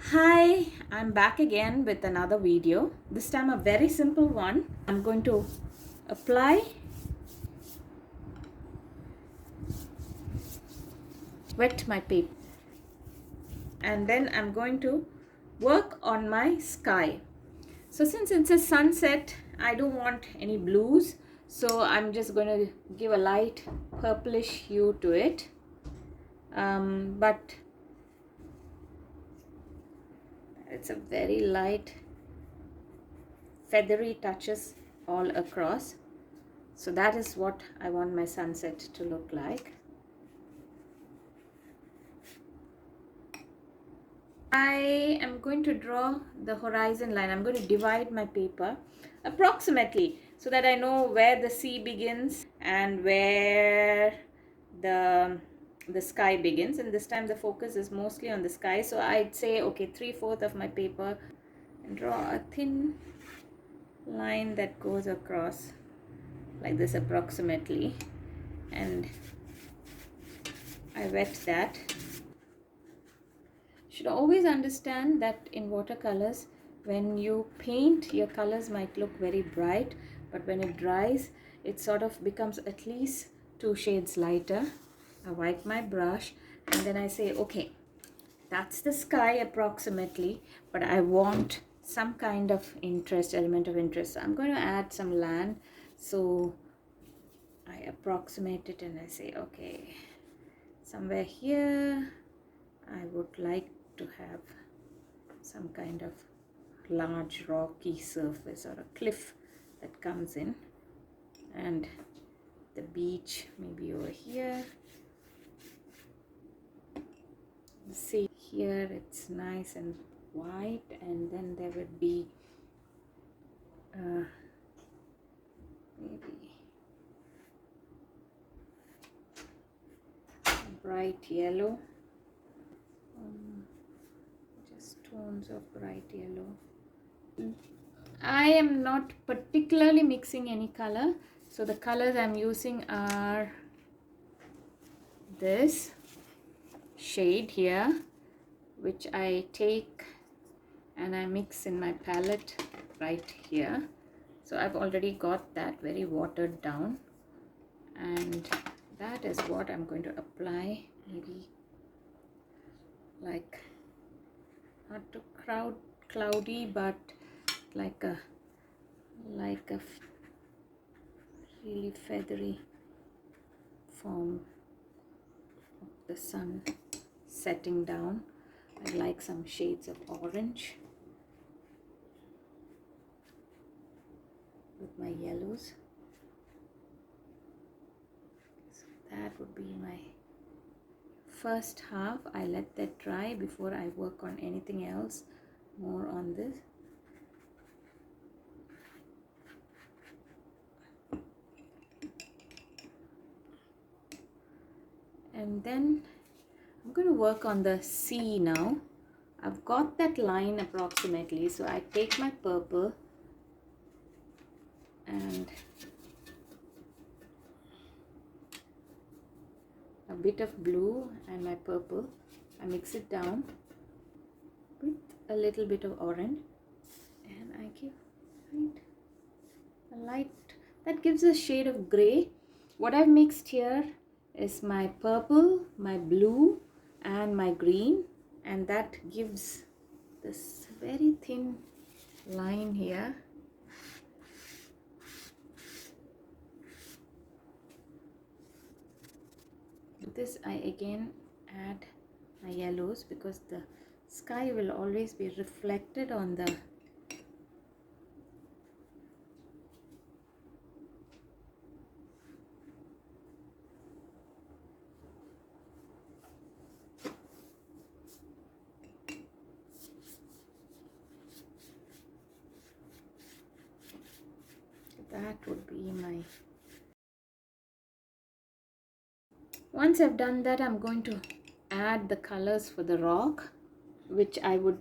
Hi, I'm back again with another video. This time a very simple one. I'm going to apply wet my paper and then I'm going to work on my sky. So since it's a sunset, I don't want any blues. So I'm just going to give a light purplish hue to it. But it's a very light feathery touches all across. So that is what I want my sunset to look like. I am going to draw the horizon line. I'm going to divide my paper approximately so that I know where the sea begins and where the the sky begins. And this time the focus is mostly on the sky. So I'd say, okay, 3/4 of my paper and draw a thin line that goes across like this approximately. And I wet that. Should always understand that in watercolors, when you paint, your colors might look very bright, but when it dries, it sort of becomes at least 2 shades lighter. I wipe my brush and then I say, okay, that's the sky approximately, but I want some kind of interest, element of interest. So I'm going to add some land. So I approximate it and I say, okay, somewhere here I would like to have some kind of large rocky surface or a cliff that comes in, and the beach maybe over here. See here, it's nice and white, and then there would be maybe bright yellow, just tones of bright yellow. I am not particularly mixing any color, so the colors I'm using are this shade here, which I take and I mix in my palette right here. So I've already got that very watered down, and that is what I'm going to apply. Maybe like not too cloudy, but like a really feathery form of the sun setting down. I like some shades of orange with my yellows. So that would be my first half. I let that dry before I work on anything else more on this. And then I'm going to work on the sea now. I've got that line approximately, so I take my purple and a bit of blue and my purple. I mix it down with a little bit of orange, and I give a light that gives a shade of gray. What I've mixed here is my purple, my blue and my green, and that gives this very thin line here. With this I again add my yellows, because the sky will always be reflected on the that would be my. Once I've done that, I'm going to add the colors for the rock, which I would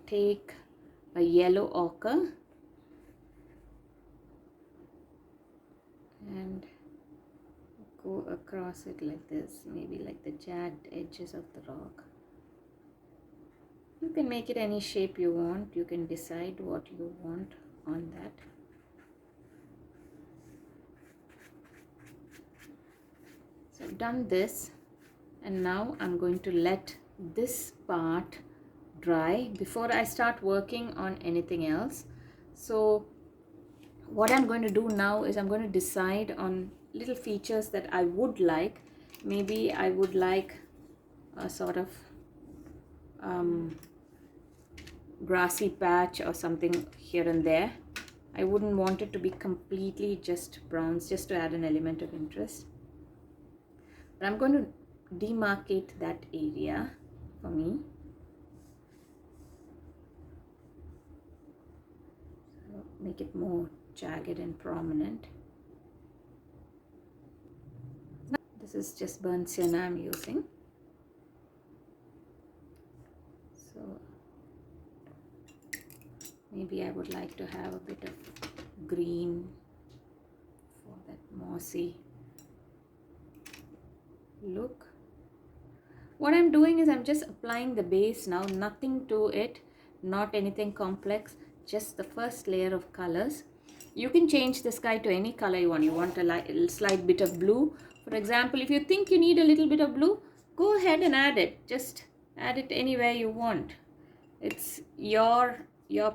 take a yellow ochre and go across it like this, maybe like the jagged edges of the rock. You can make it any shape you want. You can decide what you want on that. So I've done this, and now I'm going to let this part dry before I start working on anything else. So what I'm going to do now is I'm going to decide on little features that I would like. Maybe I would like a sort of grassy patch or something here and there. I wouldn't want it to be completely just browns, just to add an element of interest. But I'm going to demarcate that area for me. So make it more jagged and prominent. This is just burnt sienna I'm using. So maybe I would like to have a bit of green for that mossy look. What I'm doing is I'm just applying the base now, nothing to it, not anything complex, just the first layer of colors. You can change the sky to any color you want. You want a slight bit of blue. For example, if you think you need a little bit of blue, go ahead and add it. Just add it anywhere you want. It's your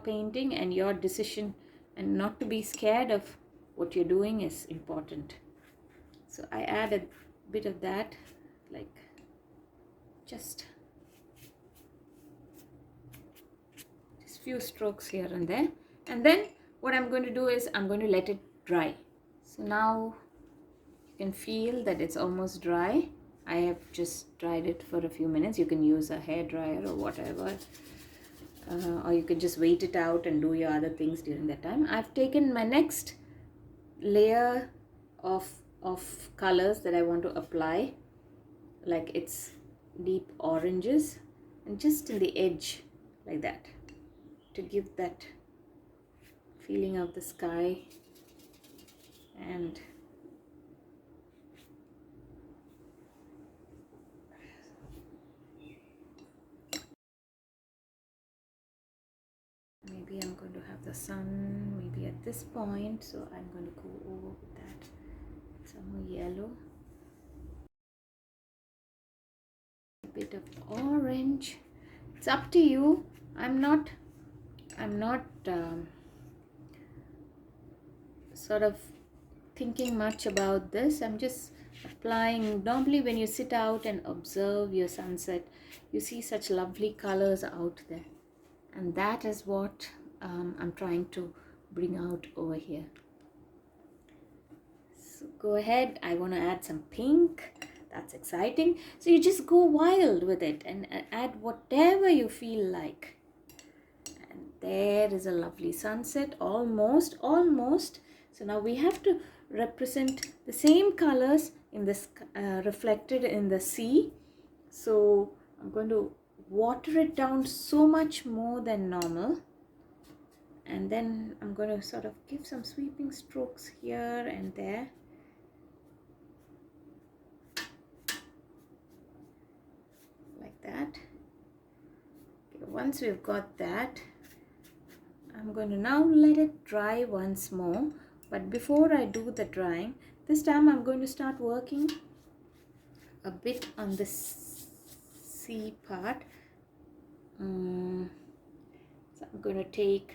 painting and your decision, and not to be scared of what you're doing is important. So I add a bit of that, like just few strokes here and there. And then what I'm going to do is I'm going to let it dry. So now you can feel that it's almost dry. I have just dried it for a few minutes. You can use a hair dryer or whatever, or you can just wait it out and do your other things during that time. I've taken my next layer of colors that I want to apply, like it's deep oranges, and just in the edge like that, to give that feeling of the sky. And maybe I'm going to have the sun maybe at this point, so I'm going to go over with that, some more yellow, a bit of orange. It's up to you. I'm not sort of thinking much about this. I'm just applying. Normally when you sit out and observe your sunset, you see such lovely colors out there, and that is what I'm trying to bring out over here. So go ahead. I want to add some pink. That's exciting. So you just go wild with it and add whatever you feel like. And there is a lovely sunset, almost. So now we have to represent the same colors in this reflected in the sea. So I'm going to water it down so much more than normal, and then I'm going to sort of give some sweeping strokes here and there. Like that. Okay, once we've got that, I'm going to now let it dry once more. But before I do the drying, this time I'm going to start working a bit on the sea part. So I'm going to take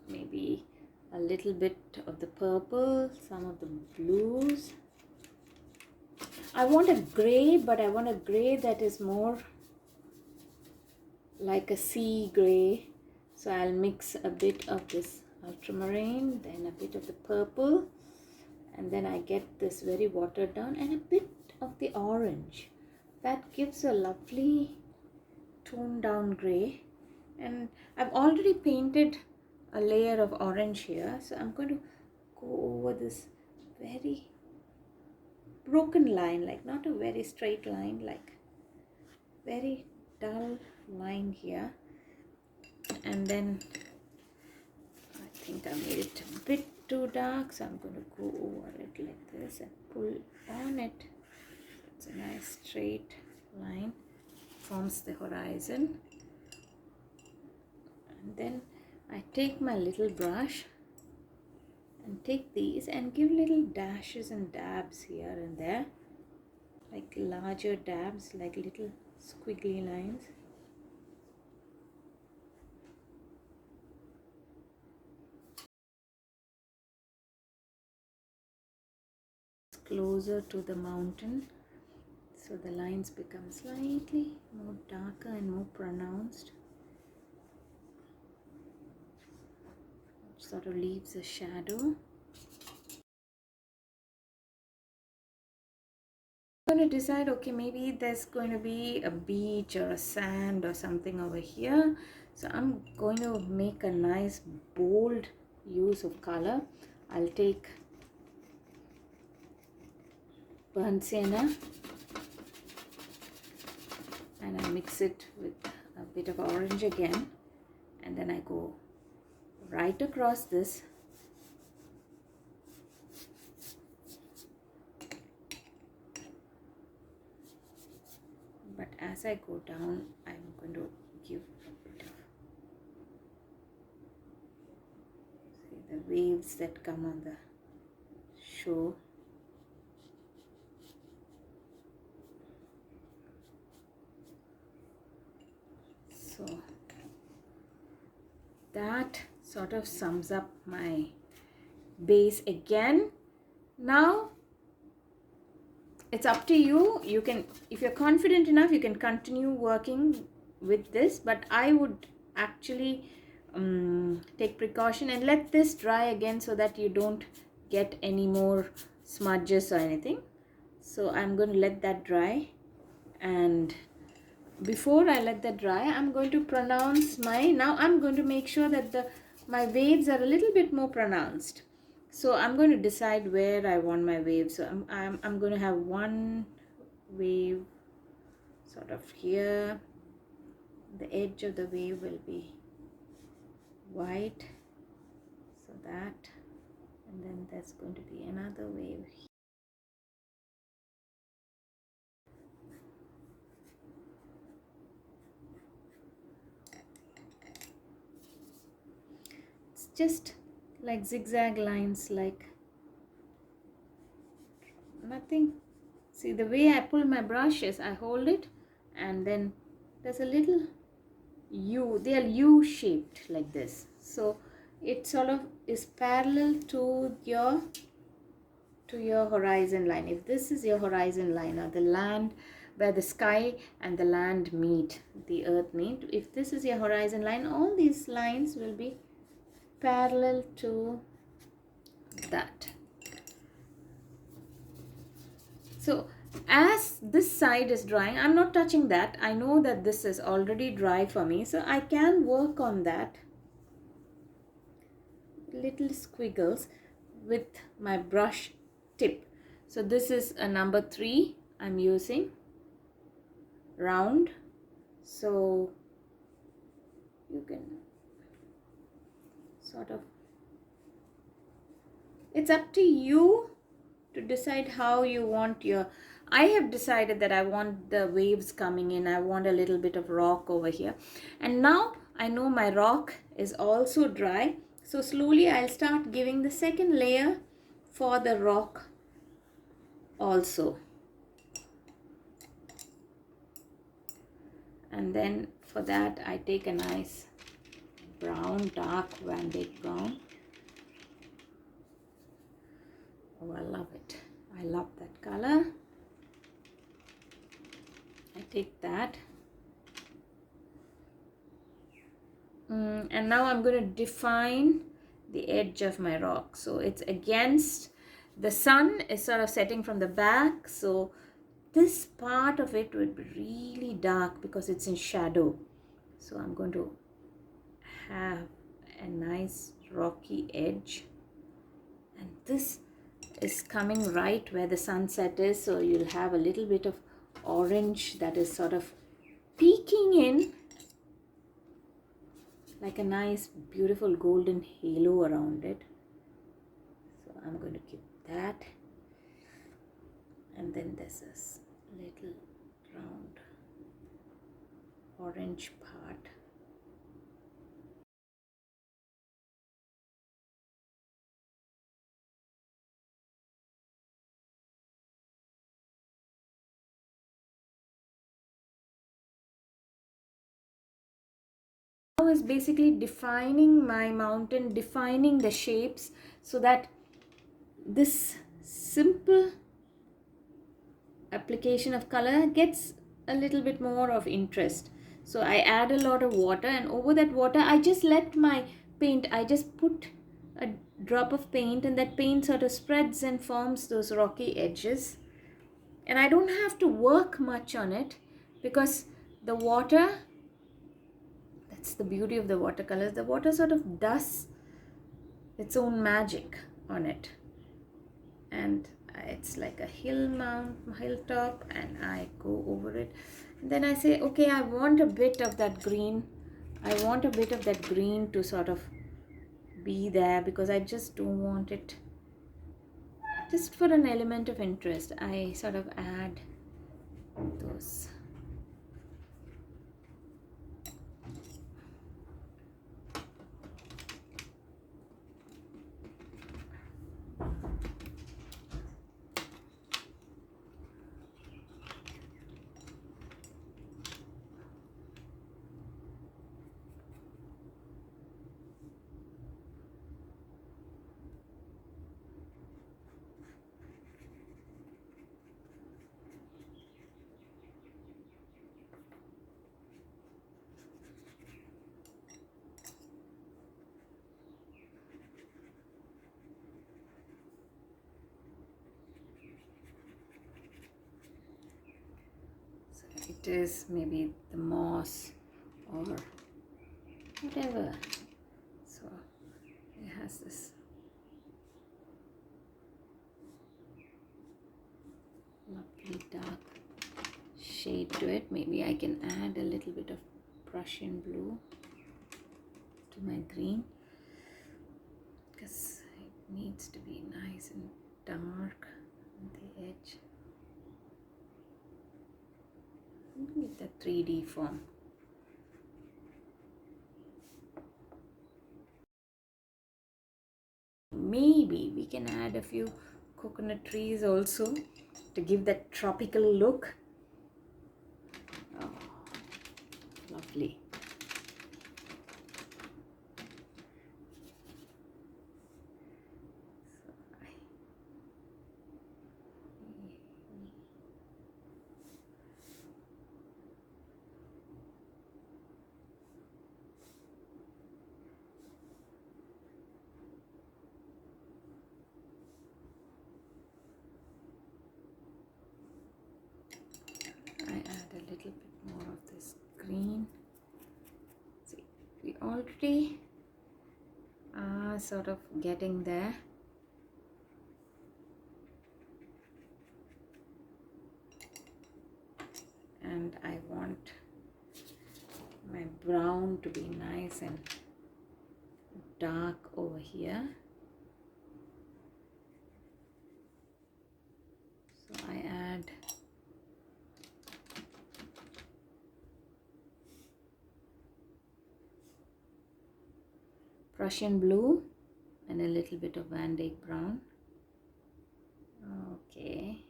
maybe a little bit of the purple, some of the blues. I want a gray, but I want a gray that is more like a sea gray. So I'll mix a bit of this ultramarine, then a bit of the purple, and then I get this very watered down, and a bit of the orange. That gives a lovely toned down gray. And I've already painted a layer of orange here, so I'm going to go over this very broken line, like not a very straight line, like very dull line here. And then I think I made it a bit too dark, so I'm going to go over it like this and pull on it. It's a nice straight line, forms the horizon. And then I take my little brush and take these and give little dashes and dabs here and there, like larger dabs, like little squiggly lines. Closer to the mountain, so the lines become slightly more darker and more pronounced. It sort of leaves a shadow. I'm going to decide, okay, maybe there's going to be a beach or a sand or something over here. So I'm going to make a nice bold use of color. I'll take burnt sienna and I mix it with a bit of orange again, and then I go right across this. But as I go down, I'm going to give a bit of, see the waves that come on the shore. So that sort of sums up my base again. Now it's up to you. You can, if you're confident enough, you can continue working with this, but I would actually take precaution and let this dry again so that you don't get any more smudges or anything. So I'm going to let that dry, and before I let that dry, I'm going to pronounce now I'm going to make sure that my waves are a little bit more pronounced. So I'm going to decide where I want my waves. So I'm going to have one wave sort of here. The edge of the wave will be white, so that, and then there's going to be another wave here. It's just like zigzag lines, like nothing. See, the way I pull my brush is I hold it and then there's a little U, they are U shaped like this. So it sort of is parallel to your horizon line. If this is your horizon line, or the land where the sky and the land meet, the earth meet, if this is your horizon line, all these lines will be parallel to that. So as this side is drying, I'm not touching that. I know that this is already dry for me, so I can work on that little squiggles with my brush tip. So this is a number 3 I'm using, round. So you can sort of, it's up to you to decide how you want your, I have decided that I want the waves coming in. I want a little bit of rock over here. And now I know my rock is also dry. So slowly I'll start giving the second layer for the rock also. And then for that I take a nice brown, dark Van Dyke brown. Oh, I love it. I love that color. I take that. And now I'm going to define the edge of my rock. So it's against, the sun is sort of setting from the back. So this part of it would be really dark because it's in shadow. So I'm going to have a nice rocky edge. And this is coming right where the sunset is. So you'll have a little bit of orange that is sort of peeking in, like a nice beautiful golden halo around it. So I'm going to keep that, and then there's this little round orange part. now is basically defining my mountain, defining the shapes, so that this simple application of color gets a little bit more of interest. So I add a lot of water, and over that water I just let my paint, I just put a drop of paint, and that paint sort of spreads and forms those rocky edges. And I don't have to work much on it, because the water, that's the beauty of the watercolors, the water sort of does its own magic on it. And it's like a hilltop, and I go over it, and then I say, okay, I want a bit of that green, to sort of be there, because I just don't want it, just for an element of interest I sort of add those. It is maybe the moss or whatever. So it has this lovely dark shade to it. Maybe I can add a little bit of Prussian blue to my green, because it needs to be nice and dark on the edge. Give that 3D form. Maybe we can add a few coconut trees also to give that tropical look. Oh, lovely. I add a little bit more of this green. See, we already are sort of getting there. And I want my brown to be nice and dark over here. So I add Prussian blue and a little bit of Van Dyke brown. Okay.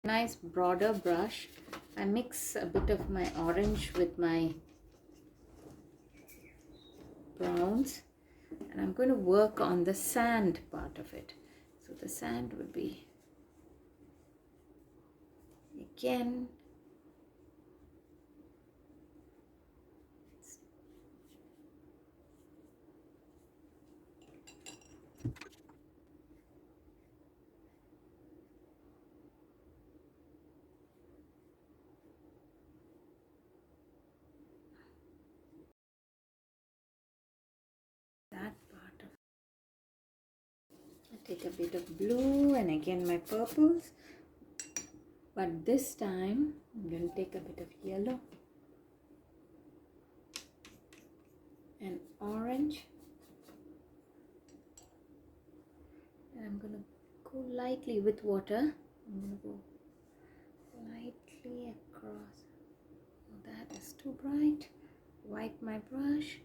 Nice broader brush. I mix a bit of my orange with my browns, and I'm going to work on the sand part of it. So the sand would be, again, that part of, I take a bit of blue and again my purples, but this time I'm going to take a bit of yellow and orange, and I'm going to go lightly with water. I'm going to go lightly across. Oh, that is too bright. Wipe my brush.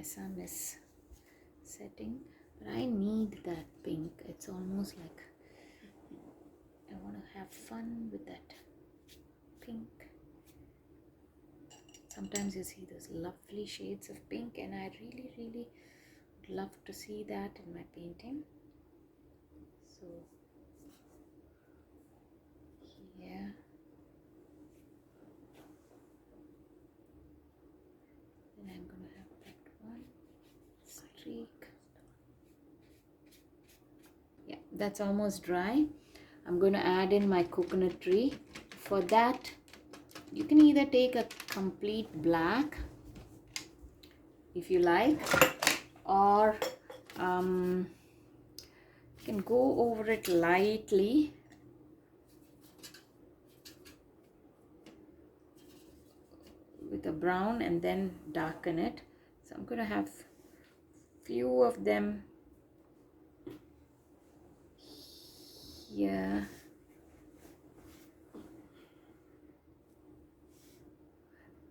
sun is setting, but I need that pink. It's almost like I want to have fun with that pink. Sometimes you see those lovely shades of pink, and I really would love to see that in my painting. So here, then I'm going to have that one streak. Yeah, that's almost dry. I'm going to add in my coconut tree. For that, you can either take a complete black if you like, or you can go over it lightly with a brown and then darken it. So I'm going to have few of them here.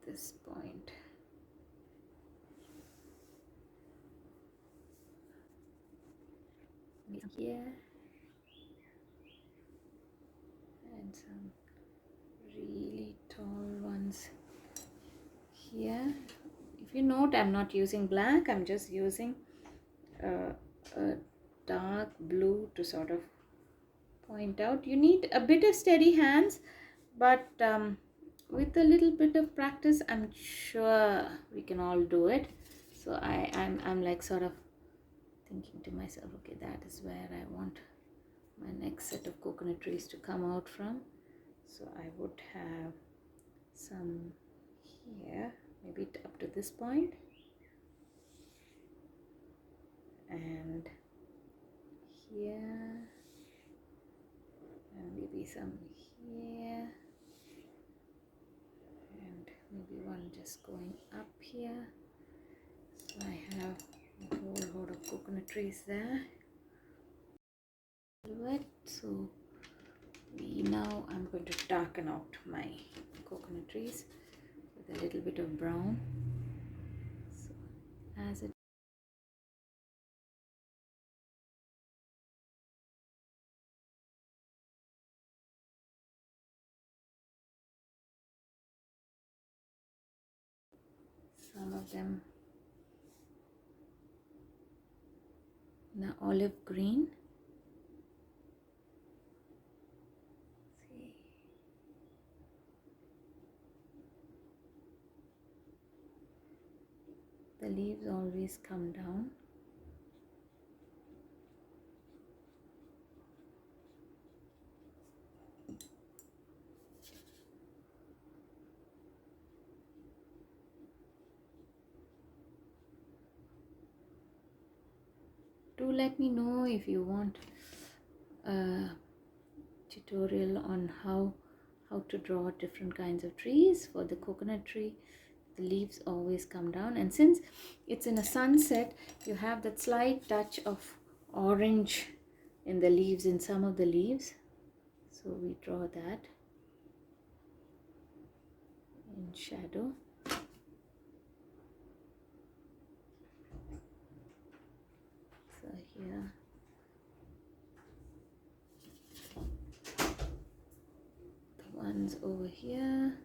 This point. Here. And some really tall ones here. If you note, I'm not using black, I'm just using a dark blue to sort of point out. You need a bit of steady hands, but with a little bit of practice, I'm sure we can all do it. So I'm like sort of thinking to myself, okay, that is where I want my next set of coconut trees to come out from. So I would have some here, maybe up to this point, and here, and maybe some here, and maybe one just going up here. So I have a whole lot of coconut trees there. So now I'm going to darken out my coconut trees with a little bit of brown. So as it some of them now olive green. See, the leaves always come down. Do let me know if you want a tutorial on how to draw different kinds of trees. For the coconut tree, the leaves always come down, and since it's in a sunset, you have that slight touch of orange in the leaves, in some of the leaves. So we draw that in shadow. So here the ones over here.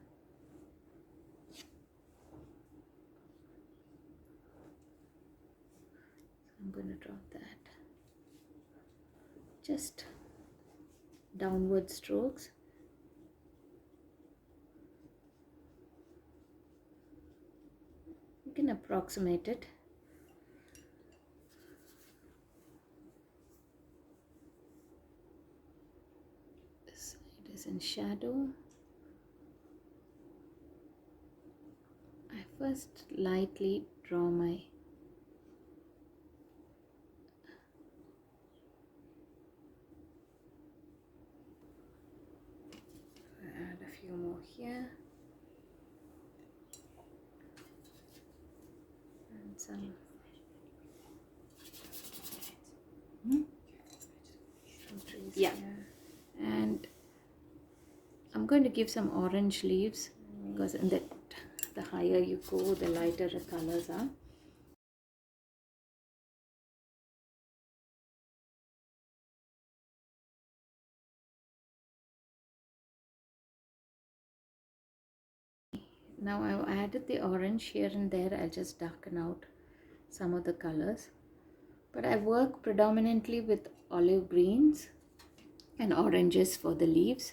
I'm going to draw that. Just downward strokes. You can approximate it. This side is in shadow. I first lightly draw my add a few more here. And some trees here. And I'm going to give some orange leaves, because in that the higher you go, the lighter the colors are. Now I've added the orange here and there. I'll just darken out some of the colors. But I work predominantly with olive greens and oranges for the leaves.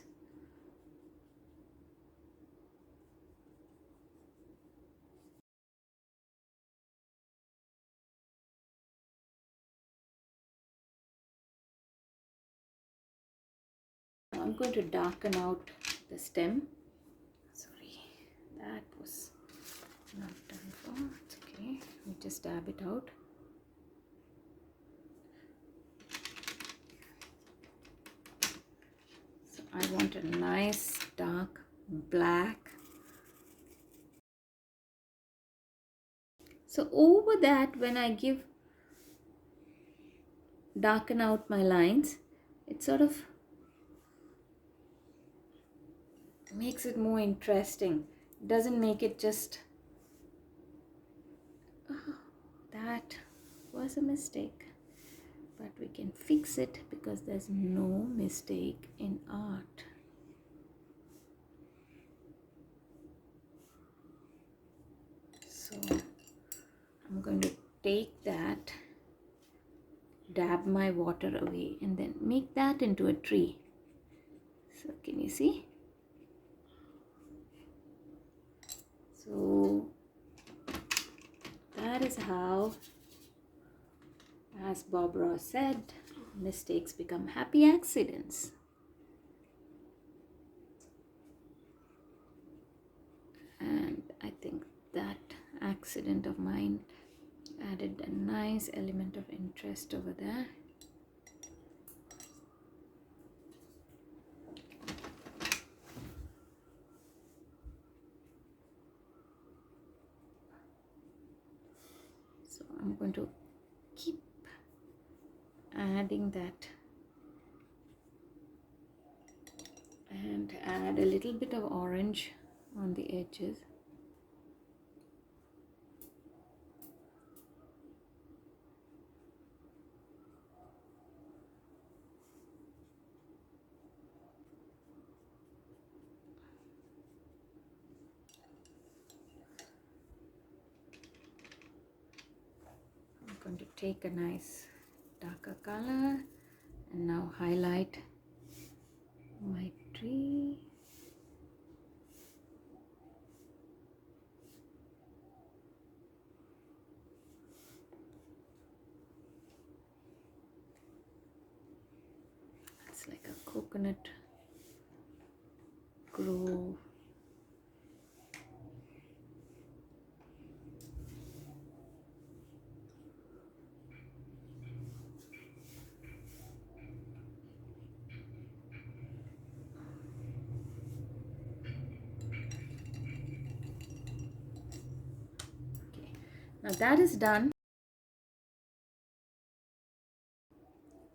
I'm going to darken out the stem. Sorry, that was not done for. It's okay. Let me just dab it out. So I want a nice dark black. So over that, when I darken out my lines, it sort of makes it more interesting. It doesn't make it just, oh, that was a mistake. But we can fix it because there's no mistake in art. So I'm going to take that, dab my water away, and then make that into a tree. So can you see? So that is how, as Bob Ross said, mistakes become happy accidents. And I think that accident of mine added a nice element of interest over there. So I'm going to keep adding that and add a little bit of orange on the edges. I'm going to take a nice darker color and now highlight my tree. It's like a coconut grove. Okay, now that is done.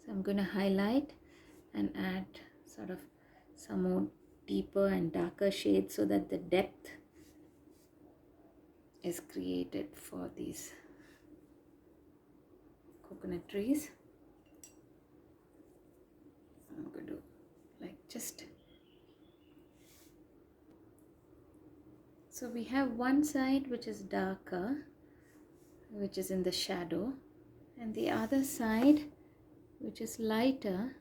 So I'm going to highlight and add sort of some more deeper and darker shades so that the depth is created for these coconut trees. I'm going to like just, so we have one side which is darker, which is in the shadow, and the other side which is lighter,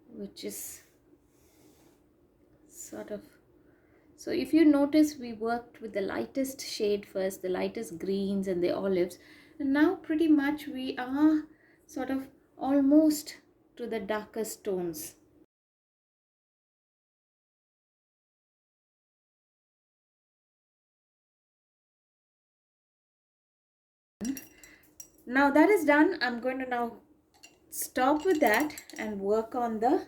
which is sort of, so if you notice, we worked with the lightest shade first, the lightest greens and the olives, and now pretty much we are sort of almost to the darkest tones. Now that is done, I'm going to now stop with that and work on the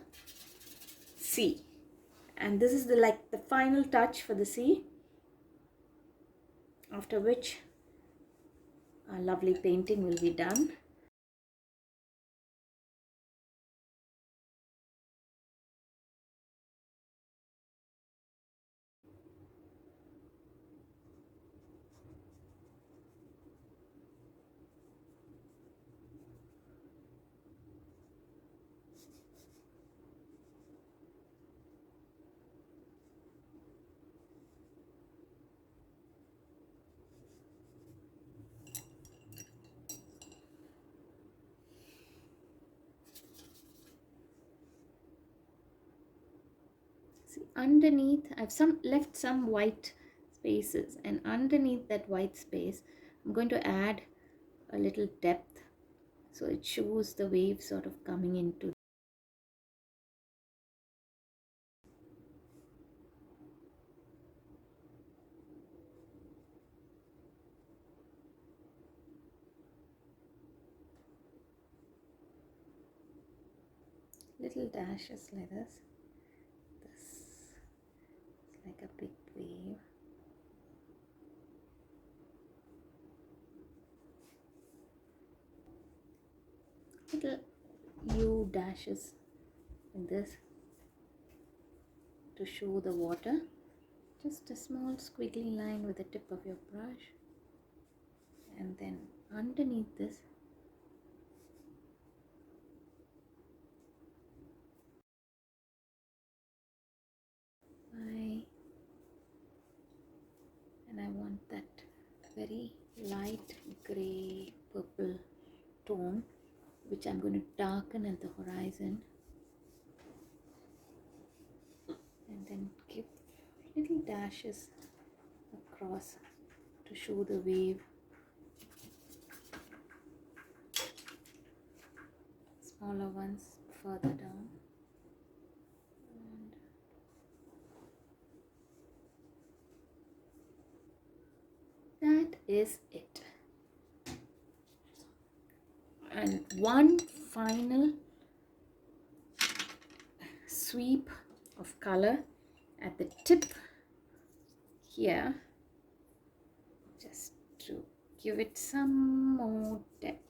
sea. And this is the final touch for the sea, after which our lovely painting will be done. See, underneath I've left some white spaces, and underneath that white space I'm going to add a little depth, so it shows the wave sort of coming into. Little dashes like this. This is like a big wave. Little U dashes like this to show the water. Just a small squiggly line with the tip of your brush, and then underneath this and I want that very light gray purple tone, which I'm going to darken at the horizon, and then give little dashes across to show the wave. Smaller ones further down. And that is it. And one final sweep of color at the tip here, just to give it some more depth.